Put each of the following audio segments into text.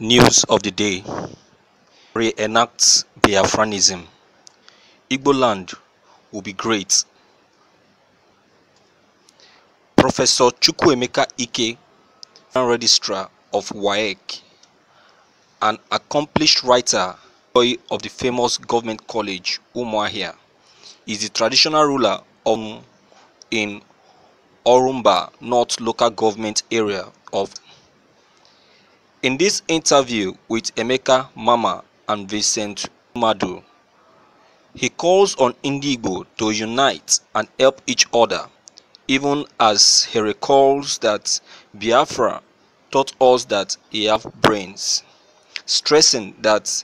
News of the day: reenacts Biafranism. Igbo land will be great. Professor Chukwuemeka Ike, registrar of WAEC, an accomplished writer of the famous government college Umuahia, is the traditional ruler in Orumba North local government area of. In this interview with Emeka Mama and Vincent Madu, he calls on Igbo to unite and help each other, even as he recalls that Biafra taught us that he have brains, stressing that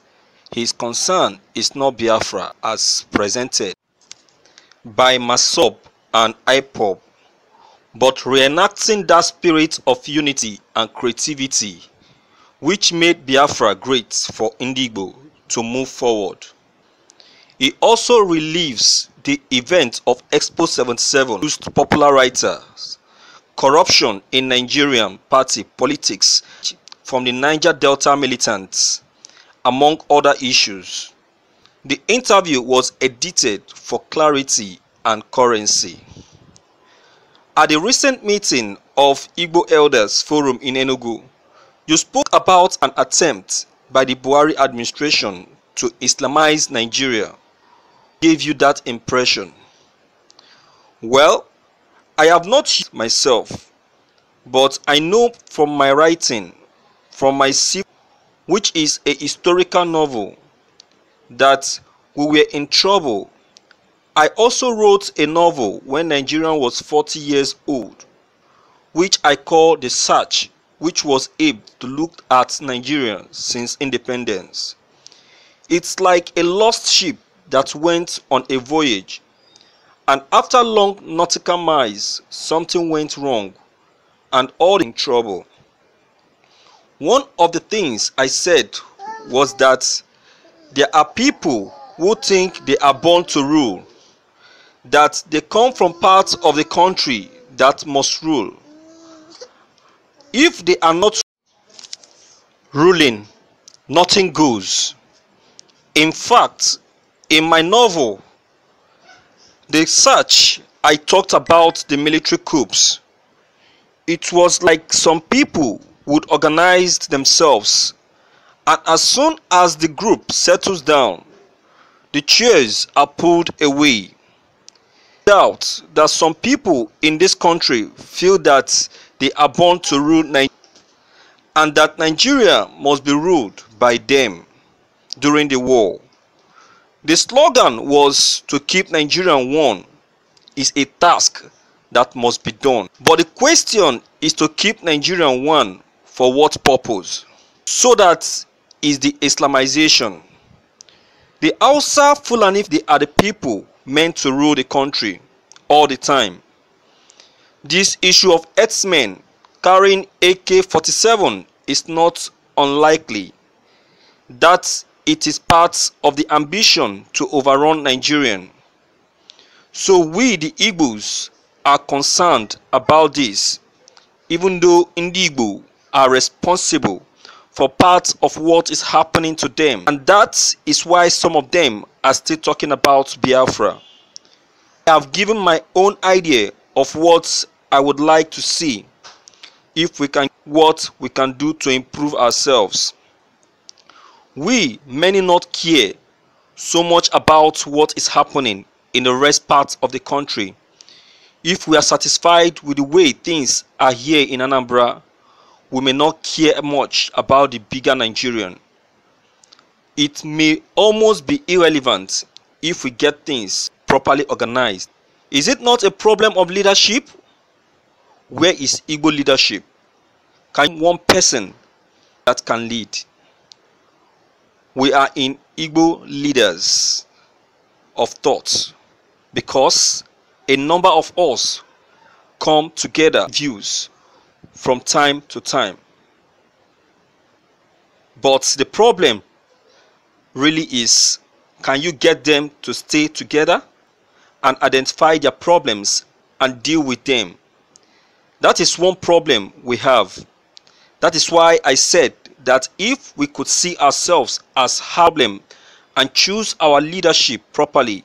his concern is not Biafra as presented by Masop and IPOB, but reenacting that spirit of unity and creativity which made Biafra great for Igbo to move forward. He also relieves the event of Expo 77 used popular writers, corruption in Nigerian party politics from the Niger Delta militants, among other issues. The interview was edited for clarity and currency. At the recent meeting of Igbo Elders Forum in Enugu, you spoke about an attempt by the Buhari administration to Islamize Nigeria. Gave you that impression? Well, I have not myself, but I know from my writing, from my which is a historical novel, that we were in trouble. I also wrote a novel when Nigeria was 40 years old, which I call The Search, which was able to look at Nigeria since independence. It's like a lost ship that went on a voyage, and after long nautical miles, something went wrong, and all in trouble. One of the things I said was that there are people who think they are born to rule, that they come from parts of the country that must rule. If they are not ruling, nothing goes. In fact, in my novel, The Search, I talked about the military coups. It was like some people would organize themselves, and as soon as the group settles down, the chairs are pulled away. I doubt that some people in this country feel that they are born to rule Nigeria, and that Nigeria must be ruled by them during the war. The slogan was to keep Nigeria one is a task that must be done. But the question is to keep Nigeria one for what purpose? So that is the Islamization. The Hausa Fulani, they are the people meant to rule the country all the time. This issue of herdsmen carrying AK-47 is not unlikely. That it is part of the ambition to overrun Nigerian. So we, the Igbos, are concerned about this, even though Igbo are responsible for part of what is happening to them. And that is why some of them are still talking about Biafra. I have given my own idea of what I would like to see, if we can, what we can do to improve ourselves. We many not care so much about what is happening in the rest parts of the country. If we are satisfied with the way things are here in Anambra, we may not care much about the bigger Nigerian. It may almost be irrelevant if we get things properly organized. Is it not a problem of leadership? Where is Igbo leadership? Can one person that can lead? We are in Igbo leaders of thought, because a number of us come together views from time to time. But the problem really is, can you get them to stay together and identify their problems and deal with them? That is one problem we have. That is why I said that if we could see ourselves as problem and choose our leadership properly,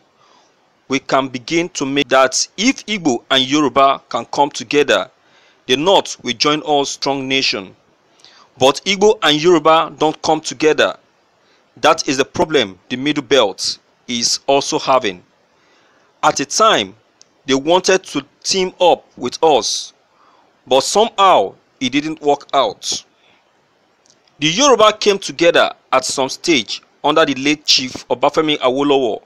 we can begin to make that if Igbo and Yoruba can come together, the North will join us strong nation. But Igbo and Yoruba don't come together. That is the problem the Middle Belt is also having. At a time, they wanted to team up with us, but somehow it didn't work out. The Yoruba came together at some stage under the late Chief Obafemi Awolowo,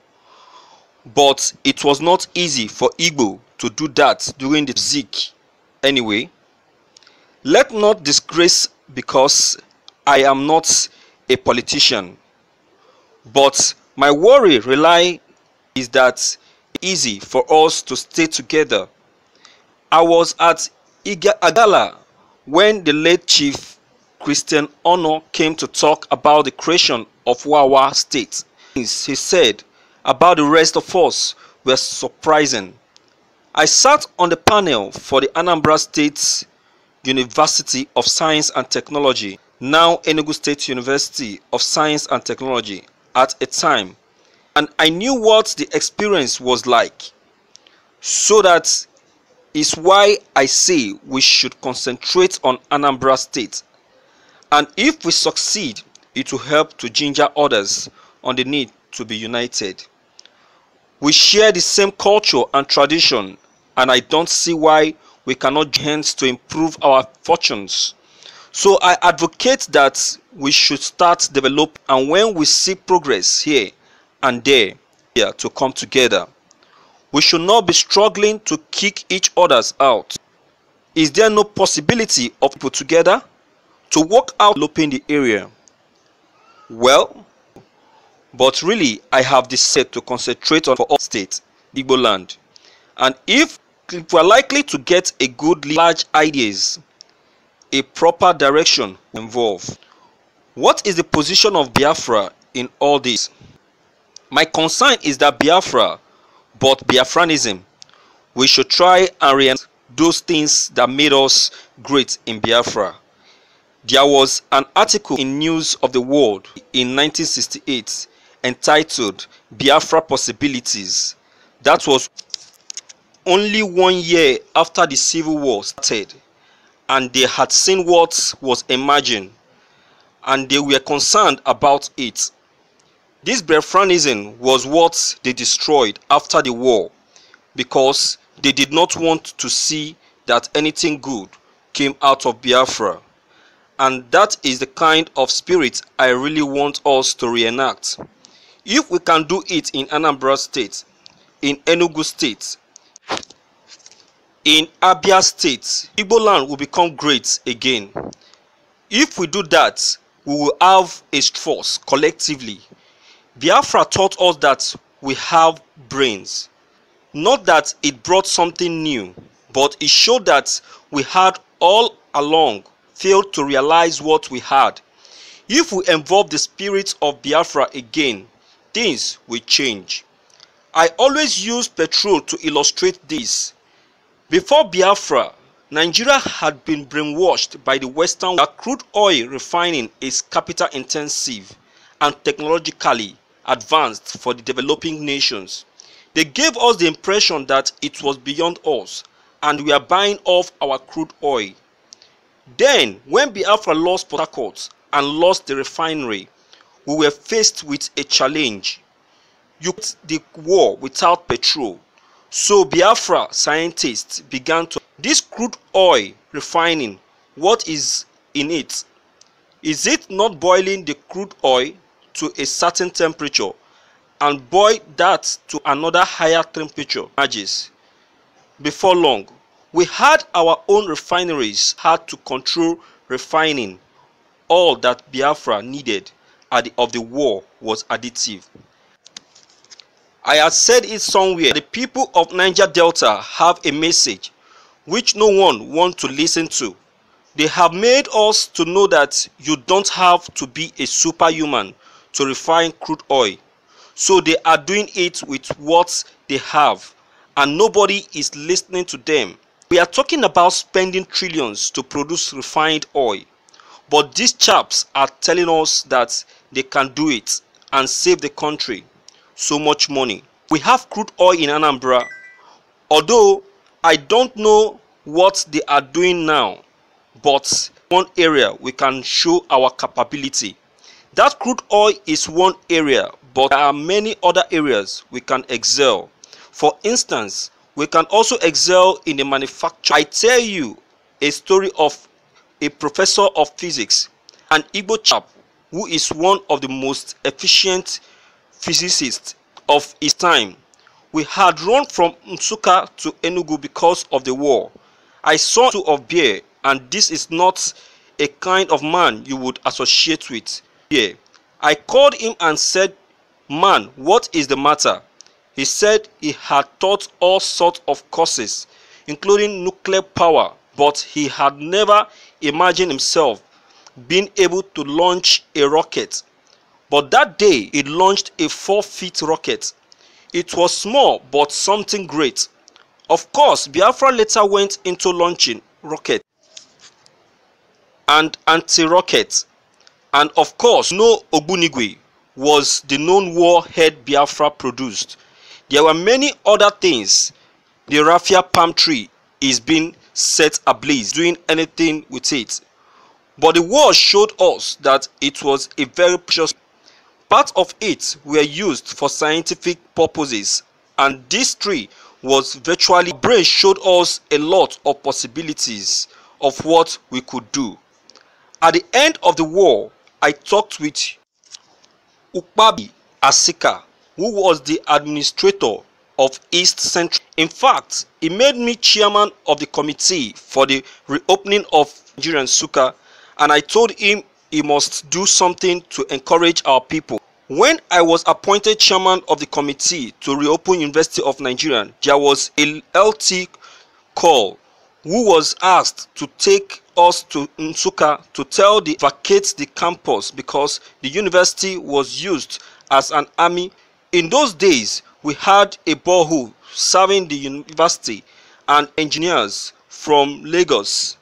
but it was not easy for Igbo to do that during the Zik. Anyway, let not disgrace because I am not a politician, but my worry really is that easy for us to stay together. I was at Agala when the late Chief Christian Ono came to talk about the creation of Wawa State. He said about the rest of us were surprising. I sat on the panel for the Anambra State University of Science and Technology, now Enugu State University of Science and Technology, at a time, and I knew what the experience was like. So that is why I say we should concentrate on Anambra State, and if we succeed, it will help to ginger others on the need to be united. We share the same culture and tradition, and I don't see why we cannot join hands to improve our fortunes. So I advocate that we should start develop, and when we see progress here and there to come together, we should not be struggling to kick each others out. Is there no possibility of people together to work out developing the area? Well, but really I have decided to concentrate on for all states, Igbo land, and if we are likely to get a good large ideas, a proper direction involved. What is the position of Biafra in all this? My concern is that Biafra, but Biafranism, we should try and reenact those things that made us great in Biafra. There was an article in News of the World in 1968 entitled Biafra Possibilities. That was only 1 year after the Civil War started, and they had seen what was emerging, and they were concerned about it. This Biafranism was what they destroyed after the war, because they did not want to see that anything good came out of Biafra. And that is the kind of spirit I really want us to reenact. If we can do it in Anambra State, in Enugu State, in Abia State, Igbo land will become great again. If we do that, we will have a force collectively. Biafra taught us that we have brains. Not that it brought something new, but it showed that we had all along failed to realize what we had. If we involve the spirit of Biafra again, things will change. I always use petrol to illustrate this. Before Biafra, Nigeria had been brainwashed by the Western that crude oil refining is capital intensive and technologically advanced for the developing nations. They gave us the impression that it was beyond us and we are buying off our crude oil. Then, when Biafra lost Port Harcourt and lost the refinery, we were faced with a challenge. You put the war without petrol. So Biafra scientists began to this crude oil refining, what is in it? Is it not boiling the crude oil to a certain temperature and boil that to another higher temperature? Before long, we had our own refineries had to control refining. All that Biafra needed at the of the war was additive. I had said it somewhere. The people of Niger Delta have a message which no one wants to listen to. They have made us to know that you don't have to be a superhuman to refine crude oil. So they are doing it with what they have, and nobody is listening to them. We are talking about spending trillions to produce refined oil, But these chaps are telling us that they can do it and save the country so much money. We have crude oil in Anambra, although I don't know what they are doing now, but one area we can show our capability. That crude oil is one area, but there are many other areas we can excel. For instance, we can also excel in the manufacture. I tell you a story of a professor of physics, an Igbo chap who is one of the most efficient physicists of his time. We had run from Asuka to Enugu because of the war. I saw two of beer, and this is not a kind of man you would associate with. Yeah. I called him and said, "Man, what is the matter?" He said he had taught all sorts of courses, including nuclear power, but he had never imagined himself being able to launch a rocket. But that day he launched a 4-foot rocket. It was small but something great. Of course, Biafra later went into launching rockets and anti-rockets. And of course, no Ogbunigwe was the known warhead Biafra produced. There were many other things. The raffia palm tree is being set ablaze, doing anything with it. But the war showed us that it was a very precious part of it were used for scientific purposes, and this tree was virtually brain showed us a lot of possibilities of what we could do. At the end of the war, I talked with Ukpabi Asuka, who was the administrator of East Central. In fact, he made me chairman of the committee for the reopening of Niger Asuka, and I told him he must do something to encourage our people. When I was appointed chairman of the committee to reopen University of Nigeria, there was a LT call who was asked to take us to Nsukka to tell the vacate the campus because the university was used as an army. In those days, we had a borehole serving the university and engineers from Lagos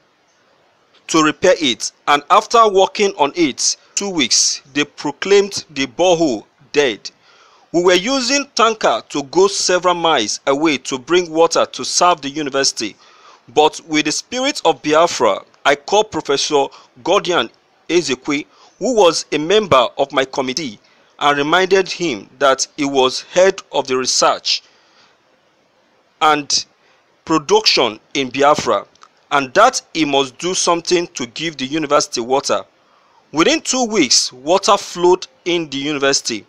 to repair it, and after working on it 2 weeks, they proclaimed the borehole dead. We were using tanker to go several miles away to bring water to serve the university, but with the spirit of Biafra, I called Professor Gordian Ezekwe, who was a member of my committee, and reminded him that he was head of the research and production in Biafra, and that he must do something to give the university water. Within 2 weeks, water flowed in the university.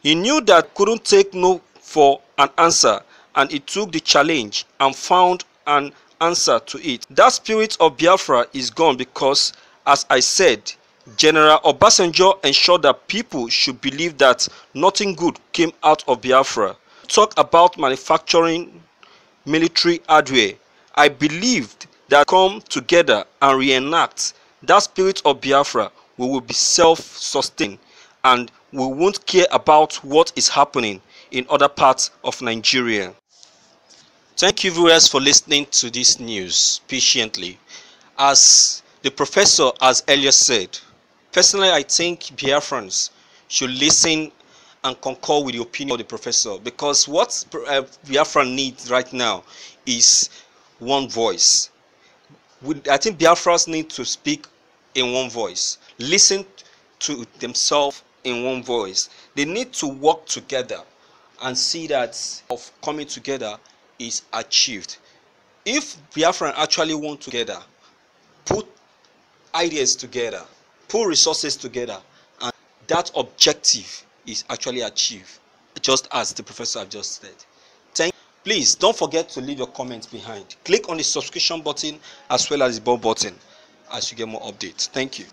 He knew that couldn't take no for an answer, and he took the challenge and found an answer to it. That spirit of Biafra is gone because, as I said, General Obasanjo ensured that people should believe that nothing good came out of Biafra. Talk about manufacturing military hardware. I believed that come together and reenact that spirit of Biafra, we will be self-sustained and we won't care about what is happening in other parts of Nigeria. Thank you viewers for listening to this news patiently. As the professor has earlier said, personally I think Biafrans should listen and concur with the opinion of the professor, because what Biafra needs right now is one voice. I think Biafrans need to speak in one voice, listen to themselves in one voice. They need to work together and see that of coming together is achieved. If Biafran actually want together, put ideas together, put resources together, and that objective is actually achieved, just as the professor have just said. Please don't forget to leave your comments behind. Click on the subscription button as well as the bell button as you get more updates. Thank you.